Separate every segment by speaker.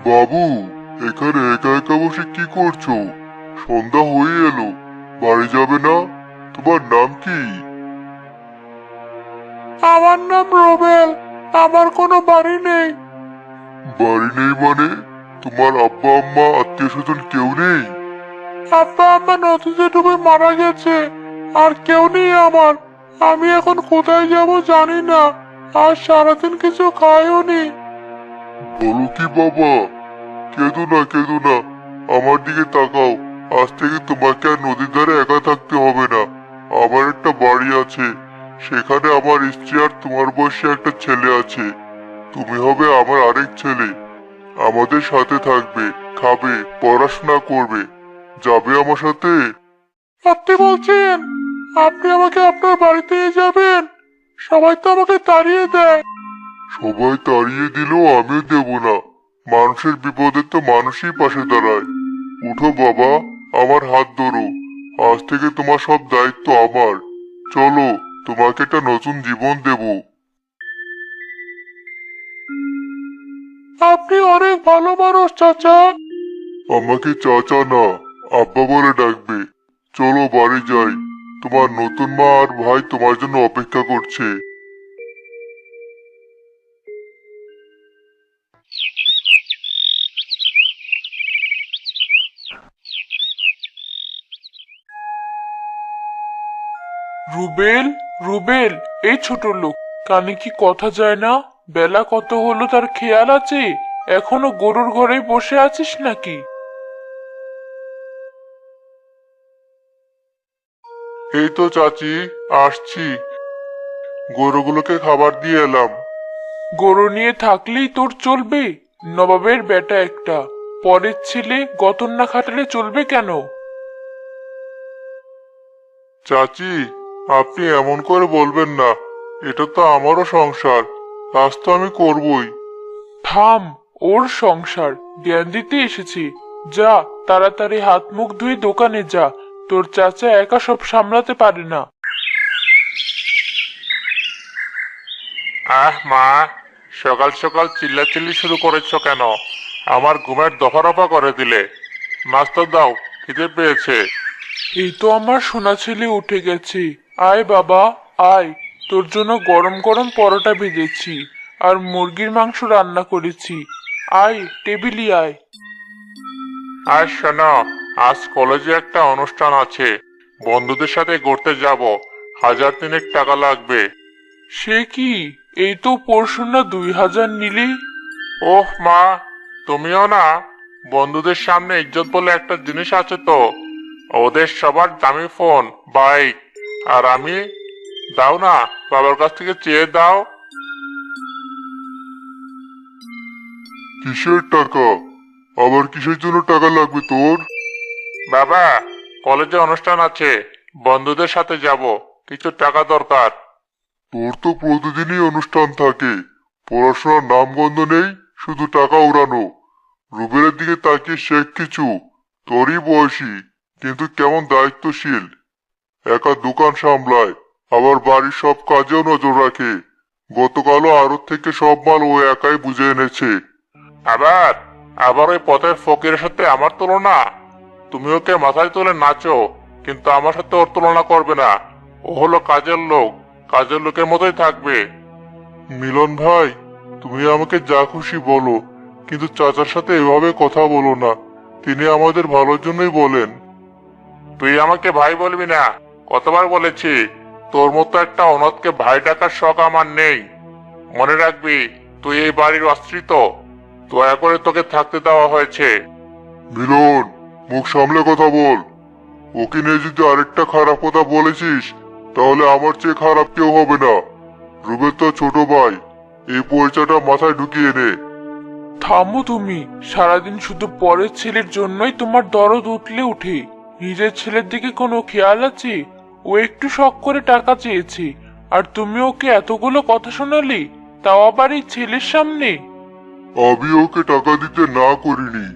Speaker 1: বাবু, এখানে একা একা বসে কি করছো? সন্ধ্যা হয়ে এলো, বাড়ি যাবে না? তোমার নাম কি?
Speaker 2: আমার নাম রুবেল। আমার কোনো বাড়ি নেই।
Speaker 1: বাড়ি নেই মানে? তোমার আব্বা আম্মা আত্মীয় স্বজন কেউ নেই?
Speaker 2: আব্বা আম্মা নদীতে ডুবে মারা গেছে। আর কেউ নেই আমার। আমি এখন কোথায় যাব জানি না। আর সারাদিন কিছু খাইও নি।
Speaker 1: বলো কি বাবা? কেঁদো না কেঁদো না, আমার দিকে তাকাও। আজ থেকে তোমাকে আর নদীর ধারে একা থাকতে হবে না। আমার একটা বাড়ি আছে, সেখানে আমার স্ত্রী আর তোমার বয়সী একটা ছেলে আছে। তুমি হবে আমার আরেক ছেলে। আমাদের সাথে থাকবে, খাবে, পড়াশোনা করবে। যাবে আমার সাথে?
Speaker 2: সত্যি বলছেন? আপনি আমাকে আপনার বাড়িতে নিয়ে যাবেন? সবাই তো আমাকে তাড়িয়ে দেয়।
Speaker 1: সবাই তাড়িয়ে দিলেও আমিও দেব না। মানুষের বিপদে তো মানুষই পাশে দাঁড়ায়। উঠো বাবা, আমার হাত ধরো। আজ থেকে তোমার সব দায়িত্ব আমার। চলো, তোমাকে একটা নতুন জীবন দেব।
Speaker 2: আপনি অনেক ভালো মানুষ, চাচা।
Speaker 1: আমাকে চাচা না, আব্বা বলে ডাকবে। চলো বাড়ি যাই। তোমার নতুন মা আর ভাই তোমার জন্য অপেক্ষা করছে।
Speaker 2: রুবেল, রুবেল, এই ছোট লোক, কানে কি কথা যায় না? বেলা কত হলো তার খেয়াল আছে? এখনো গরুর ঘরে বসে আছিস নাকি?
Speaker 1: এই তো চাচি, আসছি। গরুগুলোকে খাবার দিয়ে এলাম।
Speaker 2: গরু নিয়ে থাকলেই তোর চলবে? নবাবের বেটা একটা, পরের ছেলে গতর না খাটালে চলবে কেন?
Speaker 1: চাচি, আপনি এমন করে বলবেন না। এটা তো আমারও সংসার, কাজ তো আমি করবই।
Speaker 2: থাম, ওর সংসার জ্ঞান দিতে এসেছি। যা, তাড়াতাড়ি হাত মুখ ধুয়ে দোকানে যা। তোর চাচা একা সব সামলাতে পারে না।
Speaker 3: আহ মা, সকাল সকাল চিল্লাচিল্লি শুরু করেছো কেন? আমার ঘুমের দফারফা করে দিলে। নাস্তা দাও, খিদে পেয়েছে।
Speaker 2: এই তো আমার সোনা ছেলে উঠে গেছে। আয় বাবা, আয়। তোর জন্য গরম গরম পরোটা ভেজেছি আর মুরগির মাংস রান্না করেছি। আয়, টেবিলে আয়।
Speaker 3: আর শোনো, আজ কলেজে একটা অনুষ্ঠান আছে। বন্ধুদের সাথে ঘুরতে যাব। 1000 টাকা লাগবে।
Speaker 2: সে কি? এই তো পরশু না 2000 নিলি।
Speaker 3: ওহ মা, তুমিও না। বন্ধুদের সামনে ইজ্জত বলে একটা জিনিস আছে তো। ওদের সবার দামি ফোন, বাইক। আর আমি? দাও না, বাবার কাছ থেকে চেয়ে দাও।
Speaker 1: কিসের টাকা? আবার কিসের জন্য টাকা লাগবে তোর?
Speaker 3: বাবা, কলেজে অনুষ্ঠান আছে। বন্ধুদের সাথে যাব। কিছু টাকা দরকার।
Speaker 1: তোর তো প্রতিদিনই অনুষ্ঠান থাকে, পড়াশোনার নামগন্ধ নেই, শুধু টাকা উড়ানো। রুবেলের দিকে তাকিয়ে শেখ কিছু। তোরই বয়সী, কিন্তু কেমন দায়িত্বশীল। একা দোকান সামলায়, আবার বাড়ির সব কাজেও নজর রাখে। গতকালও আড়ত থেকে সব মাল ও একাই বুঝে এনেছে।
Speaker 3: আবার আবার ওই পথের ফকিরের সাথে আমার তুলনা? তুমি ওকে মাথায় তুলে নাচো, কিন্তু আমার সাথে ওর তুলনা করবে না। ও হলো কাজের লোক, কাজের লোকের মতোই থাকবে।
Speaker 1: মিলন ভাই, তুমি আমাকে যা খুশি বলো, কিন্তু চাচার সাথে এভাবে কথা বলো না। তিনি আমাদের ভালোর জন্যই বলেন।
Speaker 3: তুই আমাকে ভাই বলবি না? কতবার বলেছি, তোর মতো একটা অনাথকে ভাই ডাকার শখ আমার নেই। মনে রাখবি, তুই এই বাড়ির অস্ত্রিত। দয়া করে তোকে থাকতে দেওয়া হয়েছে।
Speaker 1: মিলন, মুখ সামলে কথা বল। ওকে নিয়ে যদি আরেকটা খারাপ কথা বলেছিস, তাহলে আমার চেয়ে খারাপ কেউ হবে না। রুবেল তো ছোট ভাই, এই পরিচয়টা মাথায় ঢুকিয়ে নে।
Speaker 2: থামো তুমি। সারাদিন শুধু পরের ছেলের জন্যই তোমার দরদ উঠলে উঠে। নিজের ছেলের দিকে কোনো খেয়াল আছে? ও একটু শখ করে টাকা চেয়েছে, আর তুমি ওকে এতগুলো কথা শোনালে, তাও আবার এই ছেলের সামনে।
Speaker 1: আমি ওকে টাকা দিতে না করিনি,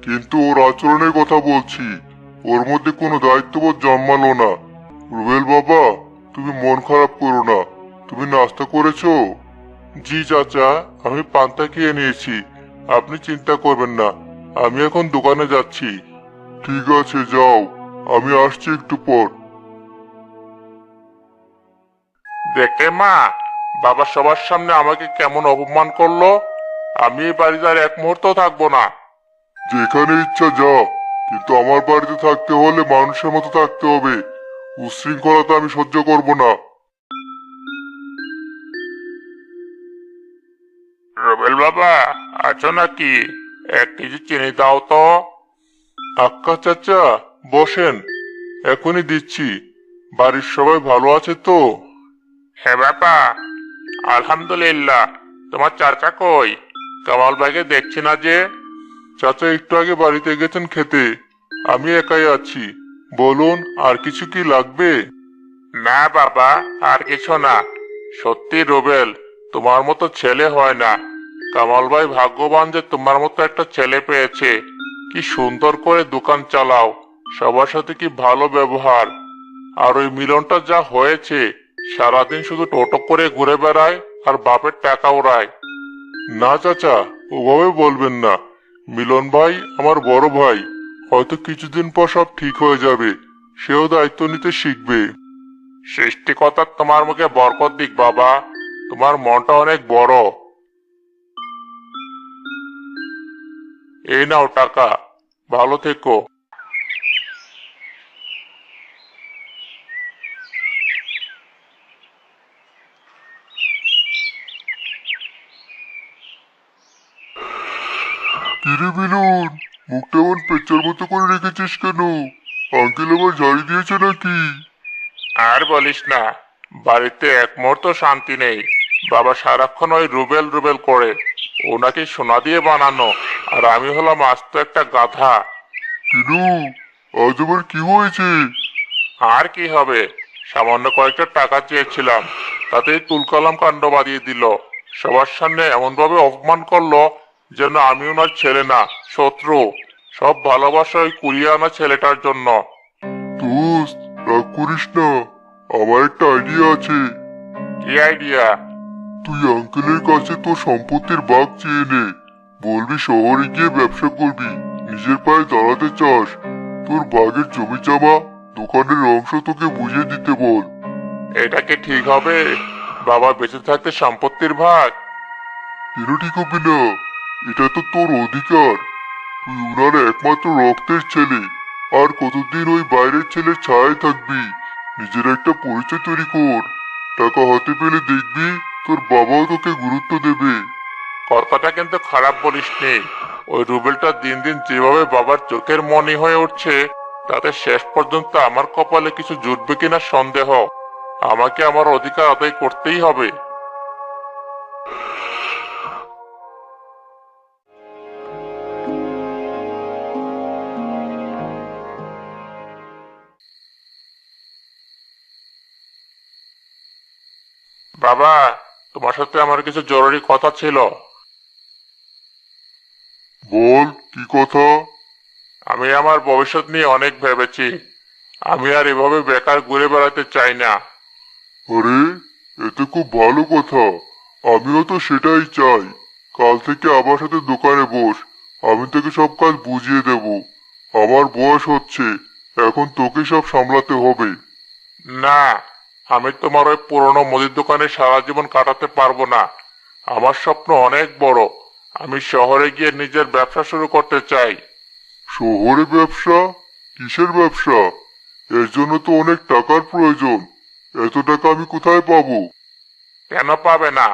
Speaker 1: কিন্তু ওর আচরণের কথা বলছি। ওর মধ্যে কোনো দায়িত্ববোধ জন্মালো না। রুবেল বাবা, তুমি মন খারাপ করো না। তুমি নাস্তা করেছো? জি চাচা, আমি পান্তা খেয়ে নিয়েছি। আপনি চিন্তা করবেন না, আমি এখন দোকানে যাচ্ছি। ঠিক আছে, যাও, আমি আসছি একটু পর।
Speaker 3: দেখে মা, বাবা সবার সামনে আমাকে কেমন অপমান করলো। আমি এই বাড়িতে আর এক মুহূর্ত থাকবো না।
Speaker 1: যেখানে ইচ্ছা যা, কিন্তু আমার বাড়িতে থাকতে হলে মানুষের মতো থাকতে হবে। উচ্ছৃঙ্খলতা আমি সহ্য করব না।
Speaker 3: রুবেল বাবা, আছো নাকি? 1 কেজি চিনি দাও তো।
Speaker 1: আক্কা চাচা, বসেন, এখনই দিচ্ছি। বাড়ির সবাই ভালো আছে তো?
Speaker 3: হ্যাঁ বাবা, আলহামদুলিল্লাহ। তোমার চাচা কই? কামাল ভাইকে দেখছি না যে।
Speaker 1: চাচা একটু আগে বাড়িতে গেছেন খেতে। আমি একাই আছি। বলুন, আর কিছু কি লাগবে?
Speaker 3: না বাবা, আর কিছু না। সত্যি রুবেল, তোমার মতো ছেলে হয় না। কামাল ভাই ভাগ্যবান যে তোমার মতো একটা ছেলে পেয়েছে। কি সুন্দর করে দোকান চালাও, সবার সাথে কি ভালো ব্যবহার। আর ওই মিলনটা যা হয়েছে, সারাদিন শুধু টোটো করে ঘুরে বেড়ায় আর বাপের টাকা ওড়ায়।
Speaker 1: না চাচা, ওভাবে বলবেন না। মিলন ভাই আমার বড় ভাই। হয়তো কিছুদিন পর সব ঠিক হয়ে যাবে। সেও দায়িত্ব নিতে শিখবে।
Speaker 3: সৃষ্টিকর্তা তোমার মুখে বরকত দিক বাবা। তোমার মনটা অনেক বড়। এই নাও টাকা, ভালো থেকো।
Speaker 1: কিরে মিলন, মুখটা এমন পেঁচার মতো করে রেখেছিস কেন? আঙ্কেল আবার ঝাড়ি দিয়েছে নাকি?
Speaker 3: আর বলিস না, বাড়িতে এক মুহূর্ত শান্তি নেই। বাবা সারাক্ষণ ওই রুবেল রুবেল করে। ও নাকি সোনা দিয়ে বানানো, আর আমি হলাম আস্ত একটা গাধা।
Speaker 1: কিনু, আজ আবার কি হয়েছে?
Speaker 3: আর কি হবে, সামান্য কয়েকটা টাকা চেয়েছিলাম, তাতেই তুলকালাম কাণ্ড বাঁধিয়ে দিল। সবার সামনে এমন ভাবে অপমান করলো যেন আমি ওনার ছেলে না, শত্রু। সব ভালোবাসা ওই কুড়িয়ে আনা ছেলেটার জন্য।
Speaker 1: দোস্ত, রাগ করিস না। আমার একটা আইডিয়া আছে।
Speaker 3: কি আইডিয়া?
Speaker 1: তুই আঙ্কেলের কাছে তোর সম্পত্তির ভাগ চেয়ে নে। বলবি শহরে গিয়ে ব্যবসা করবি, নিজের পায়ে দাঁড়াতে চাস। তোর ভাগের জমি জমা, দোকানের অংশ তোকে বুঝিয়ে দিতে বল।
Speaker 3: এটা কি ঠিক হবে? বাবা বেঁচে থাকতে সম্পত্তির ভাগ?
Speaker 1: কেন ঠিক হবে না? এটা তো তোর অধিকার। তুই উনার একমাত্র রক্তের ছেলে। আর কতদিন ওই বাইরের ছেলের ছায়ায় থাকবি? নিজের একটা পরিচয় তৈরি কর। টাকা হাতে পেলে দেখবি তোর বাবাও তোকে গুরুত্ব দেবে।
Speaker 3: কথাটা কিন্তু খারাপ বলিসনি। ওই রুবেলটা দিন দিন যেভাবে বাবার চোখের মনি হয়ে উঠছে, তাতে শেষ পর্যন্ত আমার কপালে কিছু জুটবে কিনা সন্দেহ। আমাকে আমার অধিকার আদায় করতেই হবে। বাবা, তোমার সাথে আমার কিছু জরুরি কথা ছিল।
Speaker 1: বল, কি কথা?
Speaker 3: আমি আমার ভবিষ্যৎ নিয়ে অনেক ভেবেছি। আমি আর এভাবে বেকার ঘুরে বেড়াতে চাই না।
Speaker 1: আরে, এতে খুব ভালো কথা। আমিও তো সেটাই চাই। কাল থেকে আমার সাথে দোকানে বস। আমি তোকে সব কাজ বুঝিয়ে দেব। আমার বয়স হচ্ছে, এখন তোকে সব সামলাতে হবে।
Speaker 3: না, আমি তোমার ওই পুরনো মুদির দোকানে সারা জীবন কাটাতে পারবো না। আমার স্বপ্ন অনেক বড়। আমি শহরে গিয়ে নিজের ব্যবসা শুরু করতে চাই।
Speaker 1: শহরে ব্যবসা? কিসের ব্যবসা? এর জন্য তো অনেক টাকার প্রয়োজন। এত টাকা আমি কোথায় পাবো?
Speaker 3: কেন পাবে না?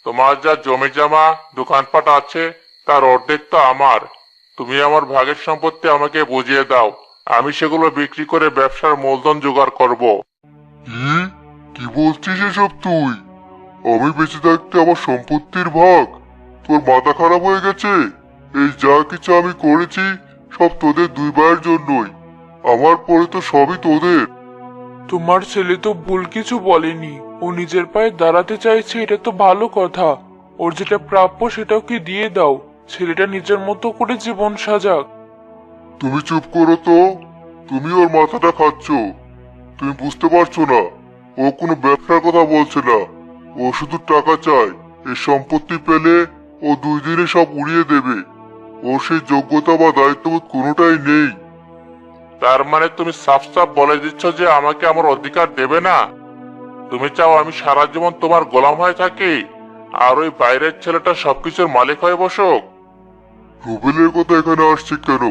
Speaker 3: তোমার যা জমি জমা দোকানপাট আছে, তার অর্ধেক তো আমার। তুমি আমার ভাগের সম্পত্তি আমাকে বুঝিয়ে দাও, আমি সেগুলো বিক্রি করে ব্যবসার মূলধন জোগাড় করব।
Speaker 1: কি? কি বলছিস এসব তুই? আমি বেঁচে থাকতে আমার সম্পত্তির ভাগ? তোর মাথা খারাপ হয়ে গেছে? এই যা কিছু আমি করেছি সব তোদের দুই ভাইয়ের জন্যই। আমার পরে তো সবই তোদের।
Speaker 2: তোমার ছেলে তো ভুল কিছু বলেনি। ও নিজের পায়ে দাঁড়াতে চাইছে, এটা তো ভালো কথা। ওর যেটা প্রাপ্য সেটাও কি দিয়ে দাও। ছেলেটা নিজের মতো করে জীবন সাজাক।
Speaker 1: তুমি চুপ করো তো। তুমি ওর মাথাটা খাচ্ছ। তুমি বুঝতে পারছো না, ও কোনো ব্যবসার কথা বলছে না। ও শুধু টাকা চায়। এই সম্পত্তি পেলে ও ও 2 দিনে সব উড়িয়ে দেবে। ওর সেই যোগ্যতা বা দায়িত্ববোধ কোনোটাই নেই।
Speaker 3: তার মানে তুমি সাফ সাফ বলে দিচ্ছ যে আমাকে আমার অধিকার দেবে না? তুমি চাও আমি সারা জীবন তোমার গোলাম হয়ে থাকি, আর ওই বাইরের ছেলেটা সবকিছুর মালিক হয়ে বসুক?
Speaker 1: রুবেলের কথা এখানে আসছে কেন?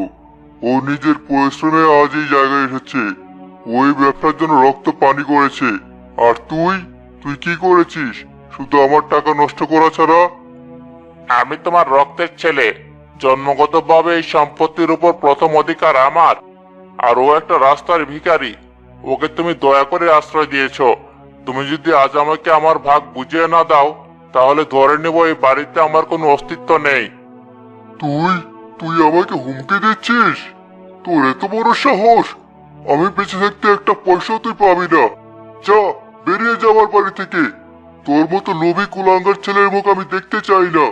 Speaker 1: ও নিজের পরিশ্রমে আজ এই জায়গায় এসেছে। ওই ব্যবসার জন্য রক্ত পানি করেছে। আর তুই তুই কি করেছিস? শুধু আমার টাকা নষ্ট করা ছাড়া।
Speaker 3: আমি তোমার রক্তের ছেলে, জন্মগতভাবে এই সম্পত্তির উপর প্রথম অধিকার আমার। আর ও একটা রাস্তার ভিখারি, ওকে তুমি দয়া করে আশ্রয় দিয়েছো। তুমি যদি আজ আমাকে আমার ভাগ বুঝিয়ে না দাও, তাহলে ধরে নেব এই বাড়িতে আমার কোনো অস্তিত্ব নেই।
Speaker 1: তুই তুই আমাকে হুমকি দিচ্ছিস? তোর এত বড় সাহস! আমি বেঁচে থাকতে একটা পয়সাও তুই পাবি না। যা, বেরিয়ে যাওয়ার বাড়ি থেকে। তোর মতো লোভী কুলাঙ্গার ছেলের মুখ আমি দেখতে চাই না।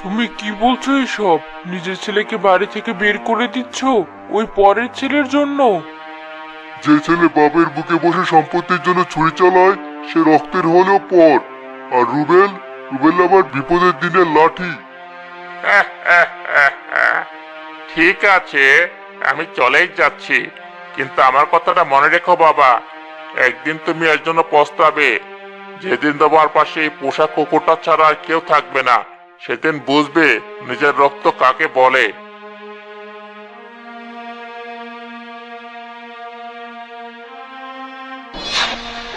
Speaker 2: তুমি কি বলছো এসব? নিজের ছেলেকে বাড়ি থেকে বের করে দিচ্ছ ওই পরের ছেলের জন্য?
Speaker 1: যে ছেলে বাপের বুকে বসে সম্পত্তির জন্য ছুরি চালায়, সে রক্তের হলেও পর। আর রুবেল রুবেল আবার বিপদের দিনের লাঠি।
Speaker 3: ঠিক আছে, আমি চলেই যাচ্ছি, কিন্তু আমার কথাটা মনে রেখো বাবা। একদিন তুমি এর জন্য পস্তাবে। যেদিন তোমার পাশে এই পোষা কুকুরটা ছাড়া আর কেউ থাকবে না, সেদিন বুঝবে নিজের রক্ত কাকে বলে।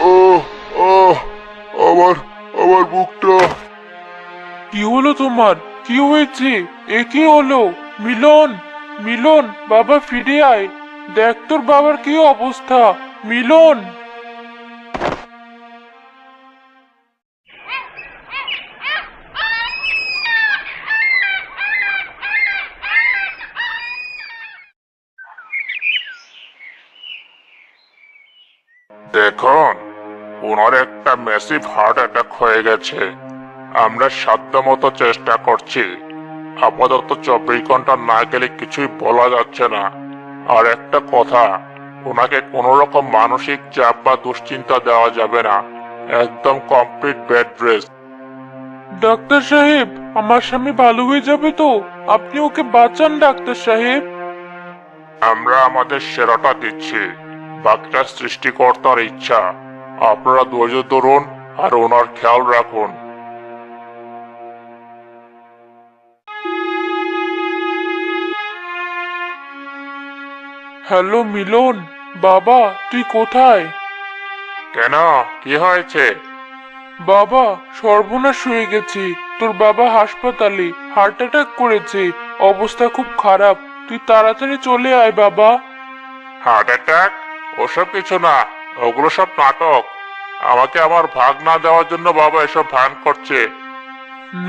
Speaker 1: আহ আহ আমার আমার বুকটা।
Speaker 2: কি হলো তোমার? কি হয়েছে? এ কি হলো? মিলন, মিলন, বাবা ফিরে আয়। দেখ তোর বাবার কি অবস্থা। মিলন।
Speaker 3: দেখুন, ওনার একটা ম্যাসিভ হার্ট অ্যাটাক হয়ে গেছে। আমরা সাধ্যমতো চেষ্টা করছি। আপাতত 24 ঘন্টা না গেলে কিছুই বলা যাচ্ছে না। আর একটা কথা, ওনাকে কোনো রকম মানসিক চাপ বা দুশ্চিন্তা দেওয়া যাবে না। একদম কমপ্লিট বেড রেস্ট।
Speaker 2: ডাক্তার সাহেব, আমার স্বামী ভালো হয়ে যাবে তো? আপনি ওকে বাঁচান ডাক্তার সাহেব।
Speaker 3: আমরা আমাদের সেরাটা দিচ্ছি, বাকিটা সৃষ্টিকর্তার ইচ্ছা। আপনারা ধৈর্য ধরুন আর ওনার খেয়াল রাখুন।
Speaker 2: হ্যালো মিলন, বাবা তুই কোথায়?
Speaker 3: কেন, কি হয়েছে?
Speaker 2: বাবা, সর্বনাশ হয়ে গেছে। তোর বাবা হাসপাতালে হার্ট অ্যাটাক করেছে। অবস্থা খুব খারাপ। তুই তাড়াতাড়ি চলে আয় বাবা।
Speaker 3: Heart attack? ওসব কিছু না, ওগুলো সব নাটক। আমাকে আমার ভাগ না দেওয়ার জন্য বাবা এসব ভান করছে।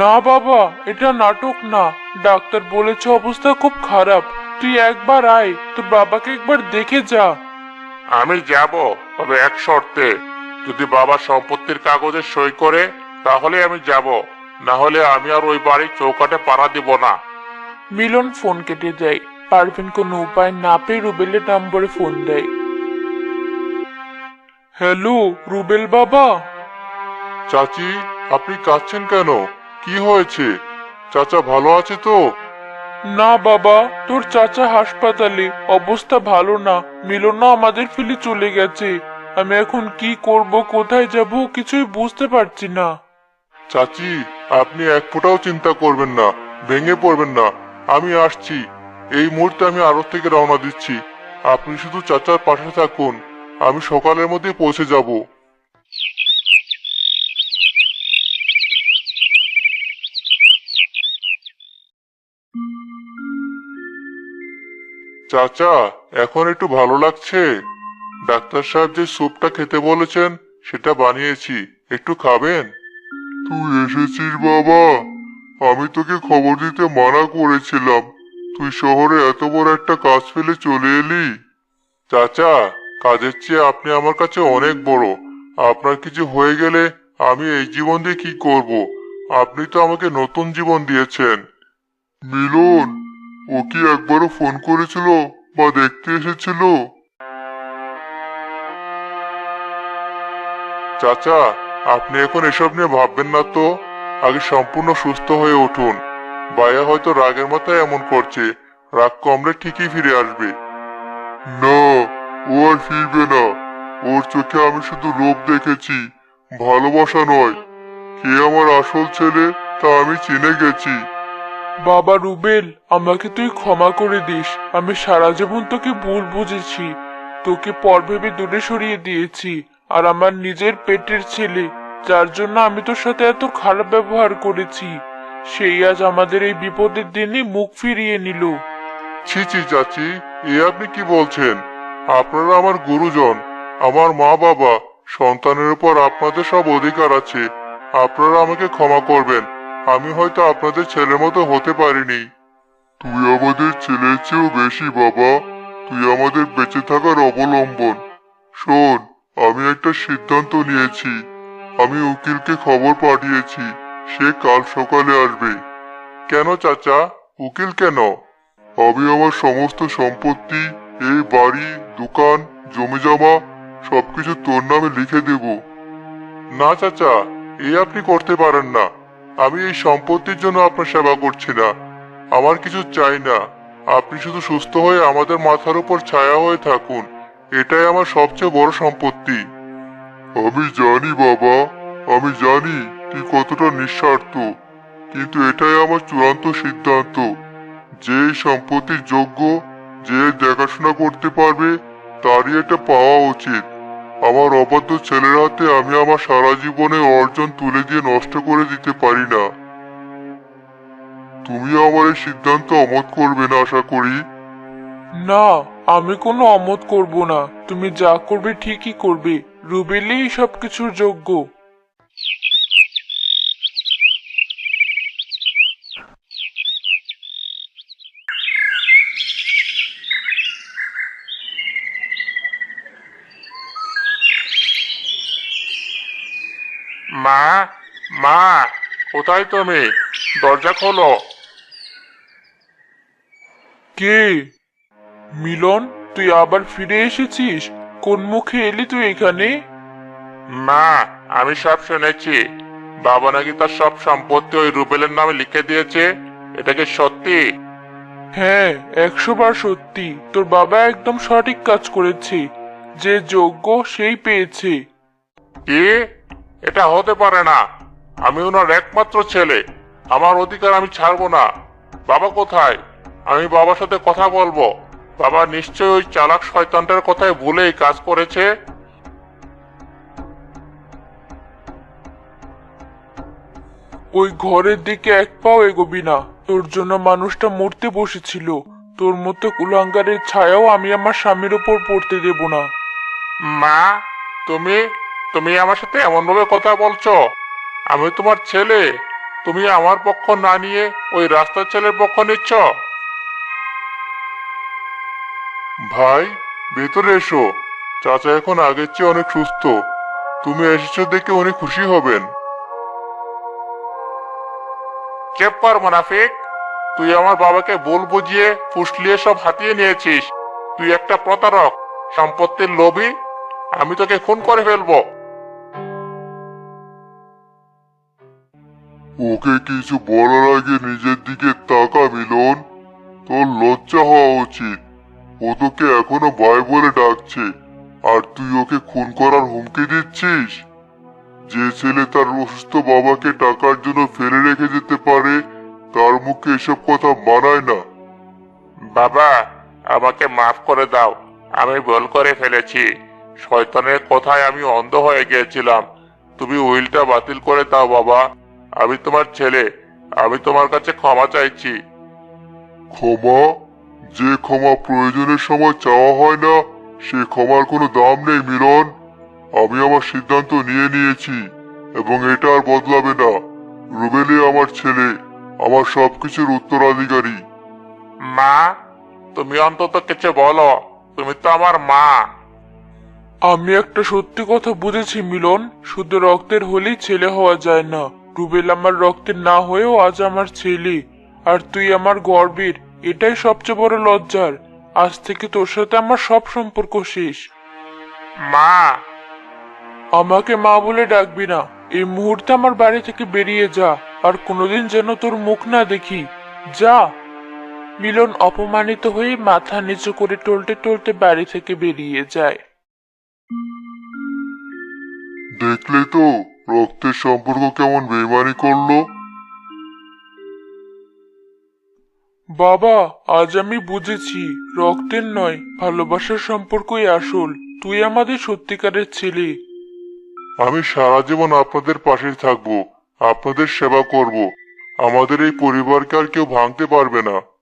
Speaker 2: না বাবা, এটা নাটক না। ডাক্তার বলেছে অবস্থা খুব খারাপ। তুই একবার আয়, তোর বাবাকে একবার দেখে যা।
Speaker 3: আমি যাব, তবে এক শর্তে। যদি বাবা সম্পত্তির কাগজে সই করে, তাহলে আমি যাব। না হলে আমি আর ওই বাড়ির চৌকাঠে পাড়া দিব না।
Speaker 2: মিলন ফোন কেটে দেয়। পারভিন কোনো উপায় না পেয়ে রুবেলের নম্বরে ফোন দেয়। হ্যালো রুবেল বাবা।
Speaker 1: চাচি, আপনি কাঁদছেন কেন? কি হয়েছে? চাচা ভালো আছে তো?
Speaker 2: না বাবা, তোর চাচা হাসপাতালে, অবস্থা ভালো না। মিলনও আমাদের ফেলে চলে গেছে। আমি এখন কি করব, কোথায় যাব, কিছুই বুঝতে পারছি না।
Speaker 1: চাচি, আপনি এক ফোঁটাও চিন্তা করবেন না, ভেঙে পড়বেন না। আমি আসছি। এই মুহূর্তে আমি আড়ত থেকে রওনা দিচ্ছি। আপনি শুধু চাচার পাশে থাকুন। আমি সকালের মধ্যে পৌঁছে যাব। চাচা, এখন একটু ভালো লাগছে? ডাক্তার সাহেব যে স্যুপটা খেতে বলেছেন, সেটা বানিয়েছি। একটু খাবেন? তুই এসেছিস বাবা। আমি তোকে খবর দিতে মানা করেছিলাম। তুই শহরে এত বড় একটা কাজ ফেলে চলে এলি। চাচা, কাজের চেয়ে আপনি আমার কাছে অনেক বড়। আপনার কিছু হয়ে গেলে আমি এই জীবন দিয়ে কি করব? আপনি তো আমাকে নতুন জীবন দিয়েছেন। মিলন, ও কি একবারও ফোন করেছিল বা দেখতে এসেছিল? চাচা, আপনি এখন এসব নিয়ে ভাববেন না তো। আগে সম্পূর্ণ সুস্থ হয়ে উঠুন। ভাইয়া হয়তো রাগের মাথায় এমন করছে, রাগ কমলে ঠিকই ফিরে আসবে। না, ও আর ফিরবে না। ওর চোখে আমি শুধু লোভ দেখেছি, ভালোবাসা নয়। কে আমার আসল ছেলে তা আমি চিনে গেছি।
Speaker 2: বাবা রুবেল, আমাকে তুই ক্ষমা করে দিস। আমি সারা জীবন তোকে ভুল বুঝেছি, তোকে পর ভেবে দূরে সরিয়ে দিয়েছি। আর আমার নিজের পেটের ছেলে, যার জন্য আমি তোর সাথে এত খারাপ ব্যবহার করেছি, সেই আজ আমাদের এই বিপদের দিনে মুখ ফিরিয়ে নিল।
Speaker 1: ছি ছি চাচি, এ আপনি কি বলছেন? আপনারা আমার গুরুজন, আমার মা বাবা। সন্তানের উপর আপনাদের সব অধিকার আছে। আপনারা আমাকে ক্ষমা করবেন। আমি হয়তো আপনাদের ছেলের মতো হতে পারিনি। তুই আমাদের ছেলের চেয়েও বেশি বাবা। তুই আমাদের বেঁচে থাকার অবলম্বন। শোন, আমি একটা সিদ্ধান্ত নিয়েছি। আমি উকিলকে খবর পাঠিয়েছি, সে কাল সকালে আসবে। কেন চাচা, উকিল কেন? আমি আমার সমস্ত সম্পত্তি, এই বাড়ি, দোকান, জমিজমা সবকিছু তোর নামে লিখে দেব। না চাচা, এ আপনি করতে পারেন না। আমি এই সম্পত্তির জন্য আপনার সেবা করছি না। আমার কিছু চাই না। আপনি শুধু সুস্থ হয়ে আমাদের মাথার উপর ছায়া হয়ে থাকুন, এটাই আমার সবচেয়ে বড় সম্পত্তি। আমি জানি বাবা, আমি জানি তুই কতটা নিঃস্বার্থ, কিন্তু এটাই আমার চূড়ান্ত সিদ্ধান্ত। যে এই সম্পত্তির যোগ্য, যে দেখাশোনা করতে পারবে, তারই এটা পাওয়া উচিত। আমার অবাধ্য ছেলের হাতে আমি আমার সারা জীবনে অর্জন তুলে দিয়ে নষ্ট করে দিতে পারি না। তুমি আমার এই সিদ্ধান্ত অমত করবে না আশা করি।
Speaker 2: না, আমি কোনো অমত করব না। তুমি যা করবে ঠিকই করবে। রুবেলই সবকিছুর যোগ্য।
Speaker 3: মা, মা, কোথায় তুমি? দরজা খোলো।
Speaker 2: কে? মিলন, তুই আবার ফিরে এসেছিস? কোন মুখে এলি তুই এখানে?
Speaker 3: মা, আমি সব শুনেছি। বাবা নাকি তার সব সম্পত্তি ওই রুবেলের নামে লিখে দিয়েছে। এটা কি সত্যি?
Speaker 2: হ্যাঁ, 100 বার সত্যি। তোর বাবা একদম সঠিক কাজ করেছে। যে যোগ্য সেই পেয়েছে।
Speaker 3: কি? এটা হতে পারে না। আমি ওনার একমাত্র ছেলে। আমার অধিকার আমি ছাড়বো না। বাবা কোথায়? আমি বাবার সাথে কথা বলবো। বাবা নিশ্চয়ই ওই চালাক শয়তানটার কথায় ভুলেই কাজ করেছে।
Speaker 2: ওই ঘরের দিকে এক পাও এগোবি না। তোর জন্য মানুষটা মরতে বসেছিল। তোর মতো কুলাঙ্গারের ছায়াও আমি আমার স্বামীর উপর পড়তে দেব না।
Speaker 3: মা, তুমি তুমি আমার সাথে এমন ভাবে কথা বলছো? আমি তোমার ছেলে। তুমি আমার পক্ষ না নিয়ে ওই রাস্তার ছেলের পক্ষ নিচ্ছ?
Speaker 1: ভাই, ভেতরে এসো। চাচা এখন আগের চেয়ে অনেক সুস্থ। তুমি এসেছো দেখে উনি খুশি হবেন।
Speaker 3: চুপ কর মুনাফিক। তুই আমার বাবাকে ভুল বুঝিয়ে ফুসলিয়ে সব হাতিয়ে নিয়েছিস। তুই একটা প্রতারক, সম্পত্তির লোভী। আমি তোকে খুন করে ফেলবো।
Speaker 1: ওকে কিছু বলার আগে নিজের দিকে তাকা মিলন। তোর লজ্জা হওয়া উচিত। ও তোকে এখনো ভাই বলে ডাকছে, আর তুই ওকে খুন করার হুমকি দিচ্ছিস? যে ছেলে তার অসুস্থ বাবাকে টাকার জন্য ফেলে রেখে যেতে পারে, তার মুখে এসব কথা মানায় না।
Speaker 3: বাবা, আমাকে মাফ করে দাও। আমি ভুল করে ফেলেছি। শয়তানের কথায় আমি অন্ধ হয়ে গিয়েছিলাম। তুমি উইলটা বাতিল করে দাও বাবা। আমি তোমার ছেলে। আমি তোমার কাছে ক্ষমা চাইছি।
Speaker 1: ক্ষমা? যে ক্ষমা প্রয়োজনের সময় চাওয়া হয় না, সে ক্ষমার কোনো দাম নেই মিলন। আমি আমার সিদ্ধান্ত নিয়ে নিয়েছি, এবং এটা আর বদলাবে না। রুবেলি আমার ছেলে, আমার সবকিছুর উত্তরাধিকারী।
Speaker 3: মা, তুমি অন্তত কিছু বলো। তুমি তো আমার মা।
Speaker 2: আমি একটা সত্যি কথা বুঝেছি মিলন। শুধু রক্তের হলেই ছেলে হওয়া যায় না। রুবেল আমার রক্তের না হয়েও আজ আমার ছেলে। আর তুই আমার গর্বের। এটাই সবচেয়ে বড় লজ্জার। আজ থেকে তোর সাথে আমার সব সম্পর্ক শেষ।
Speaker 3: মা,
Speaker 2: আমাকে মা বলে ডাকবি না। এই মুহূর্তে আমার বাড়ি থেকে বেরিয়ে যা। আর কোনোদিন যেন তোর মুখ না দেখি। যা। মিলন অপমানিত হয়ে মাথা নিচু করে টলতে টলতে বাড়ি থেকে বেরিয়ে যায়।
Speaker 1: দেখলে তো রক্তের সম্পর্ক কেমন বেইমানি করলো।
Speaker 2: বাবা, আজ আমি বুঝেছি রক্তের নয় ভালোবাসার সম্পর্কই আসল। তুই আমাদের সত্যিকারের ছেলে।
Speaker 1: আমি সারা জীবন আপনাদের পাশে থাকবো, আপনাদের সেবা করব। আমাদের এই পরিবারকে আর কেউ ভাঙতে পারবে না।